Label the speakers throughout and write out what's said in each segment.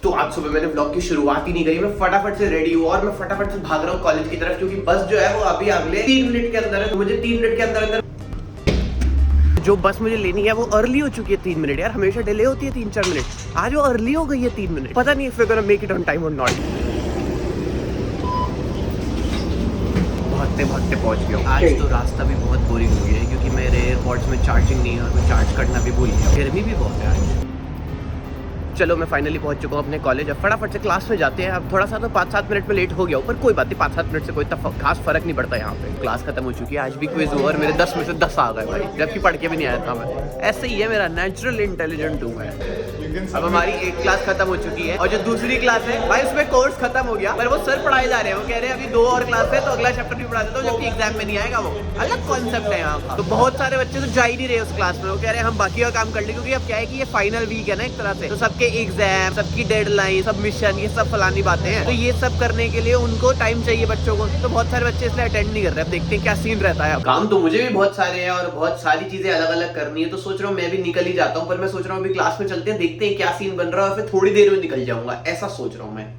Speaker 1: तो आज सुबह मैंने व्लॉग की शुरुआत ही नहीं करी, मैं फटाफट से रेडी हुआ और मैं फटाफट से भाग रहा हूँ कॉलेज की तरफ, क्योंकि बस जो है वो अभी अगले 3 मिनट के अंदर है। तो मुझे 3 मिनट के अंदर जो बस मुझे लेनी है वो अर्ली हो चुकी है 3 मिनट। यार हमेशा डिले होती है 3-4 मिनट, आज वो अर्ली हो गई है 3 मिनट। पता नहीं if we gonna make it on time or not. भागते भागते पहुंच गया हूं। आज तो रास्ता भी बहुत बोरिंग हो गया है, क्योंकि मेरे एयरपोर्ट्स में चार्जिंग नहीं है और मैं चार्ज करना भी भूल गया। गर्मी भी बहुत है आज। चलो मैं फाइनली पहुंच चुका हूँ अपने कॉलेज। अब फटाफट से क्लास में जाते हैं। अब थोड़ा सा तो 5-7 मिनट में लेट हो गया हूँ, पर कोई बात नहीं, 5-7 मिनट से कोई खास फर्क नहीं पड़ता। यहाँ पे क्लास खत्म हो चुकी है, आज भी क्विज हुआ और मेरे 10 में से 10 आ गए भाई, जबकि पढ़ के भी नहीं आया था मैं। ऐसे ही है मेरा, नेचुरल इंटेलिजेंट हूँ मैं। अब हमारी एक क्लास खत्म हो चुकी है और जो दूसरी क्लास है भाई उसमें कोर्स खत्म हो गया, पर वो सर पढ़ाए जा रहे हैं। वो कह रहे हैं अभी 2 और क्लास है तो अगला चैप्टर भी पढ़ा देता हूँ, जबकि एग्जाम में नहीं आएगा। वो अलग कॉन्सेप्ट है यहाँ का। तो बहुत सारे बच्चे तो जा ही नहीं रहे उस क्लास में। वो कह रहे हैं हम बाकी का काम कर लें, क्योंकि अब क्या है कि ये फाइनल वीक है ना एक तरह से, तो सबके एग्जाम, सबकी डेडलाइन, सबमिशन, ये सब फलानी बातें हैं। तो ये सब करने के लिए उनको टाइम चाहिए बच्चों को, तो बहुत सारे बच्चे इसलिए अटेंड नहीं कर रहे। अब देखते हैं क्या सीन रहता है। काम तो मुझे भी बहुत सारे हैं और बहुत सारी चीजें अलग अलग करनी है, तो सोच रहा हूँ मैं भी निकल ही जाता हूँ। पर मैं सोच रहा हूँ अभी क्लास में चलते हैं, देखते हैं क्या सीन बन रहा है और फिर थोड़ी देर में निकल जाऊंगा, ऐसा सोच रहा हूँ मैं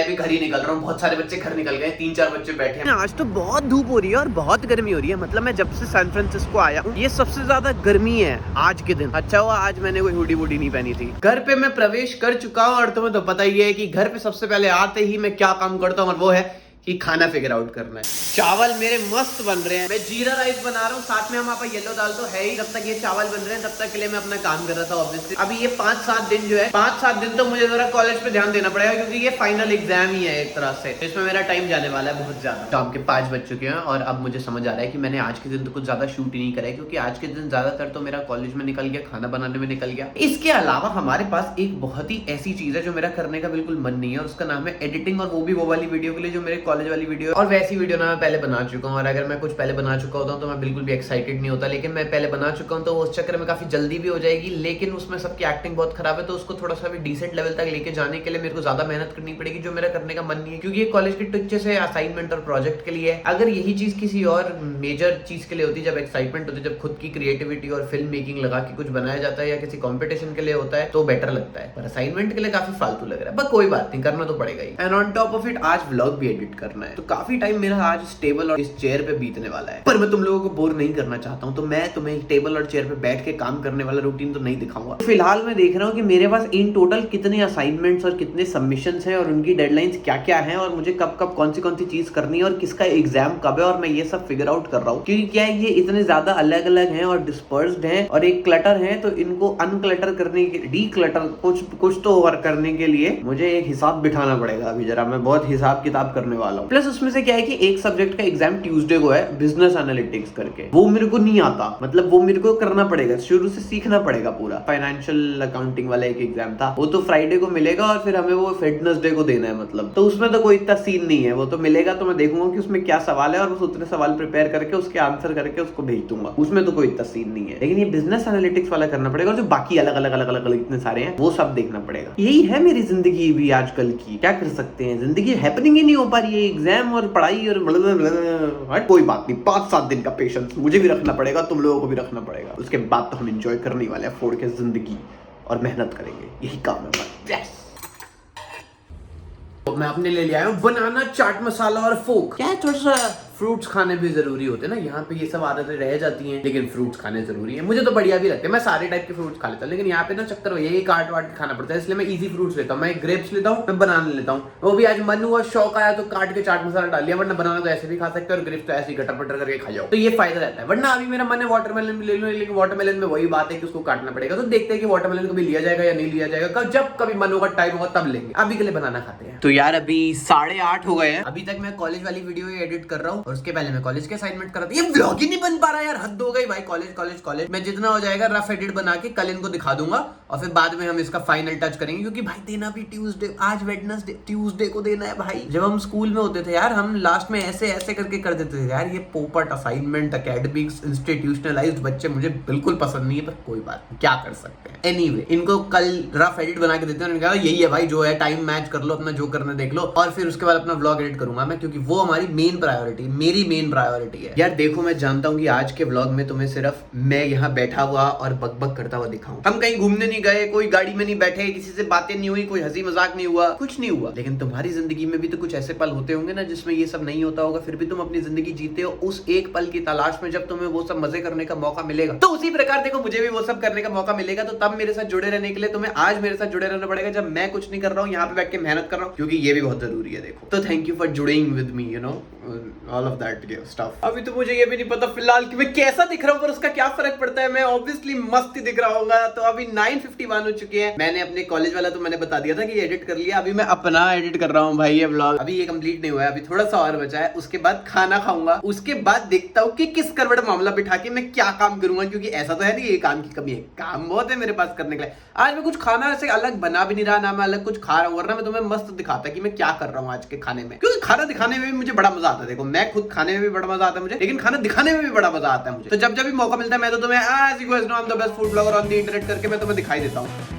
Speaker 1: भी घर ही निकल रहा हूँ। बहुत सारे बच्चे घर निकल गए, 3-4 बच्चे बैठे हैं। आज तो बहुत धूप हो रही है और बहुत गर्मी हो रही है। मतलब मैं जब से सैन फ्रांसिस्को आया हूँ ये सबसे ज्यादा गर्मी है आज के दिन। अच्छा हुआ आज मैंने कोई हुडी वुडी नहीं पहनी थी। घर पे मैं प्रवेश कर चुका हूँ और तुम्हें तो पता ही है कि घर पे सबसे पहले आते ही मैं क्या काम करता हूँ, और वो है कि खाना फिगर आउट करना है। चावल मेरे मस्त बन रहे हैं। मैं जीरा राइस बना रहा हूँ, साथ में हम आप येलो दाल तो है ही। जब तक ये चावल बन रहे हैं तब तक के लिए मैं अपना काम कर रहा था ऑब्वियसली। अभी ये 5-7 दिन जो है, 5-7 दिन तो मुझे जरा कॉलेज पे ध्यान देना पड़ेगा, क्योंकि ये फाइनल एग्जाम ही है एक तरह से। इसमें मेरा टाइम जाने वाला है बहुत ज्यादा। शाम के 5 बज चुके हैं और अब मुझे समझ आ रहा है कि मैंने आज के दिन तो कुछ ज्यादा शूट ही नहीं करा है, क्योंकि आज के दिन ज्यादातर तो मेरा कॉलेज में निकल गया, खाना बनाने में निकल गया। इसके अलावा हमारे पास एक बहुत ही ऐसी चीज है जो मेरा करने का बिल्कुल मन नहीं है, और उसका नाम है एडिटिंग। और वो भी वो वाली वीडियो के लिए जो मेरे कॉलेज वाली वीडियो है। और वैसी वीडियो ना मैं पहले बना चुका हूँ, और अगर मैं कुछ पहले बना चुका होता हूँ तो मैं बिल्कुल भी एक्साइटेड नहीं होता। लेकिन मैं पहले बना चुका हूँ तो उस चक्कर में काफी जल्दी भी हो जाएगी, लेकिन उसमें सबकी एक्टिंग बहुत खराब है, तो उसको थोड़ा सा भी डिसेंट लेवल तक लेके जाने के लिए मेरे को ज्यादा मेहनत करनी पड़ेगी, जो मेरा करने का मन नहीं है। क्योंकि ये कॉलेज के टीचर से असाइनमेंट और प्रोजेक्ट के लिए, अगर यही चीज किसी और मेजर चीज के लिए होती, जब एक्साइटमेंट होती, जब खुद की क्रिएटिविटी और फिल्म मेकिंग लगा के कुछ बनाया जाता है या किसी कॉम्पिटिशन के लिए होता है, तो बेटर लगता है। पर असाइनमेंट के लिए काफी फालतू लग रहा है, बट कोई बात नहीं, करना तो पड़ेगा ही। And on top of it आज व्लॉग भी एडिट करना है, तो काफी टाइम मेरा आज टेबल और इस चेयर पे बीतने वाला है। पर मैं तुम लोगों को बोर नहीं करना चाहता हूं, तो मैं तुम्हें टेबल और चेयर पे बैठ के काम करने वाला रूटीन तो नहीं दिखाऊंगा। फिलहाल मैं देख रहा हूं कि मेरे पास इन टोटल कितने असाइनमेंट्स और कितने सबमिशंस हैं और उनकी डेडलाइंस क्या क्या हैं, और मुझे कब कब कौन सी चीज करनी है और किसका एग्जाम कब है, और मैं ये सब फिगर आउट कर रहा हूँ। क्योंकि क्या है, ये इतने ज्यादा अलग अलग हैं और डिस्पर्स्ड हैं और एक क्लटर है, तो इनको अनक्लटर करने के, डीक्लटर कुछ तो और करने के लिए मुझे एक हिसाब बिठाना पड़ेगा। अभी जरा मैं बहुत हिसाब किताब करने वाला हूँ। प्लस उसमें से क्या है कि एक सब्जेक्ट का एग्जाम ट्यूसडे को है, बिजनेस एनालिटिक्स करके। वो मेरे को नहीं आता, मतलब वो मेरे को करना पड़ेगा, शुरू से सीखना पड़ेगा पूरा। फाइनेंशियल अकाउंटिंग वाला एक एग्जाम था, वो तो फ्राइडे को मिलेगा और फिर हमें वो वेडनेसडे को देना है। मतलब तो उसमें तो कोई इतना सीन नहीं है, वो तो मिलेगा तो मैं देखूंगा कि उसमें क्या सवाल है और बस उतने सवाल प्रिपेयर करके उसके आंसर करके उसको भेज दूंगा। उसमें तो कोई इतना सीन नहीं है। लेकिन ये बिजनेस एनालिटिक्स वाला करना पड़ेगा, और जो बाकी अलग अलग इतने सारे हैं वो सब देखना पड़ेगा। यही है मेरी जिंदगी भी आजकल की, क्या कर सकते हैं, जिंदगी हैपनिंग ही नहीं हो पा रही है। एग्जाम और पढ़ाई और कोई बात नहीं, 5-7 दिन का पेशेंस मुझे भी रखना पड़ेगा, तुम लोगों को भी रखना पड़ेगा। उसके बाद तो हम एंजॉय करने वाले हैं फोड़ के जिंदगी और मेहनत करेंगे, यही काम है हमारा। यस, तो मैं अपने ले लिया हूँ बनाना, चाट मसाला और फोक। क्या है, थोड़ा सा फ्रूट्स खाने भी जरूरी होते हैं ना, यहाँ पे ये सब आदतें रह जाती हैं, लेकिन फ्रूट्स खाने जरूरी है। मुझे तो बढ़िया भी लगते हैं, मैं सारे टाइप के फ्रूट्स खा लेता हूँ, लेकिन यहाँ पे ना चक्कर वही है, ये काट वाट के खाना पड़ता है, इसलिए मैं इजी फ्रूट्स लेता हूँ। मैं ग्रेप्स लेता हूँ, मैं बनाना लेता हूँ। वो भी आज मन हुआ, शौक आया तो काट के चाट मसाला डाल लिया, वरना बनाना तो ऐसे भी खा सकते हो और ग्रेप्स तो ऐसे ही गटर पटर करके खा जाओ, तो ये फायदा रहता है। वरना अभी मेरा मन है वाटरमेलन भी ले लूं, लेकिन वाटरमेलन में वही बात है कि उसको काटना पड़ेगा। तो देखते हैं कि वाटरमेलन को भी लिया जाएगा या नहीं लिया जाएगा, जब कभी मन होगा, टाइम होगा तब लेंगे। अभी के लिए बनाना खाते हैं। तो यार अभी 8:30 हो गए हैं, अभी तक मैं कॉलेज वाली वीडियो एडिट कर रहा हूँ और उसके पहले मैं कॉलेज के असाइनमेंट कर रहा था। ये व्लॉग ही नहीं बन पा रहा यार, हद हो गई भाई। कॉलेज मैं जितना हो जाएगा रफ एडिट बना के कल इनको दिखा दूंगा, और फिर बाद में हम इसका फाइनल टच करेंगे, क्योंकि भाई देना भी ट्यूसडे, आज वेडनेसडे, ट्यूसडे को देना है भाई। जब हम स्कूल में होते थे यार, हम लास्ट में ऐसे ऐसे करके कर देते थे यार। ये पोपट असाइनमेंट, एकेडमिक्स, इंस्टीट्यूशनलाइज्ड बच्चे मुझे बिल्कुल पसंद नहीं है, पर कोई बात नहीं, क्या कर सकते हैं। एनीवे, इनको कल रफ एडिट बना के देते हैं, उन्होंने कहा यही है भाई, जो है टाइम मैच कर लो, अपना जो करना देख लो, और फिर उसके बाद अपना व्लॉग एडिट करूंगा मैं, क्योंकि वो हमारी मेन प्रायोरिटी, मेरी मेन प्रायोरिटी है यार। देखो मैं जानता हूँ कि आज के व्लॉग में तुम्हें सिर्फ मैं यहाँ बैठा हुआ और बकबक करता हुआ दिखाऊं। हम कहीं घूमने नहीं गए, कोई गाड़ी में नहीं बैठे, किसी से बातें नहीं हुई, कोई हंसी मजाक नहीं हुआ, कुछ नहीं हुआ। लेकिन तुम्हारी जिंदगी में भी तो कुछ ऐसे पल होते होंगे ना जिसमें ये सब नहीं होता होगा, फिर भी तुम अपनी जिंदगी जीते हो उस एक पल की तलाश में जब तुम्हें वो सब मजे करने का मौका मिलेगा। तो उसी प्रकार देखो मुझे भी वो सब करने का मौका मिलेगा, तो तब मेरे साथ जुड़े रहने के लिए तुम्हें आज मेरे साथ जुड़े रहना पड़ेगा जब मैं कुछ नहीं कर रहा हूँ, यहाँ पे बैठ के मेहनत कर रहा हूँ, क्योंकि ये भी बहुत जरूरी है। देखो तो थैंक यू फॉर जुड़िंग with me, you know all of that stuff. अभी तो मुझे ये भी नहीं पता फिलहाल कि मैं कैसा दिख रहा हूँ, पर उसका क्या फर्क पड़ता है, मैं ऑब्वियसली मस्त ही दिख रहा हूँ। तो अभी 9:51 हो चुके हैं। मैंने अपने कॉलेज वाला तो मैंने बता दिया था कि एडिट कर लिया, अभी मैं अपना एडिट कर रहा हूँ भाई ये व्लॉग। अभी ये कंप्लीट नहीं हुआ है, अभी थोड़ा सा और बचा है, उसके बाद खाना खाऊंगा, उसके बाद देखता हूँ कि किस करवट मामला बिठा के मैं क्या काम करूंगा, क्योंकि ऐसा तो है नहीं ये काम की कमी है, काम बहुत है मेरे पास करने के लिए। आज मैं कुछ खाना ऐसे अलग बना भी नहीं रहा, ना मैं अलग कुछ खा रहा हूँ, वरना मैं तुम्हें मस्त दिखाता कि मैं क्या कर रहा हूँ आज के खाने में, क्योंकि खाना दिखाने में भी मुझे बड़ा मजा आता है। देखो मैं खुद खाने में भी बड़ा मजा आता है मुझे, लेकिन खाना दिखाने में भी बड़ा मजा आता है मुझे। तो जब जब भी मौका मिलता है मैं तो तुम्हें as you guys know I am the best food blogger on the internet करके मैं तुम्हें दिखाई देता हूँ।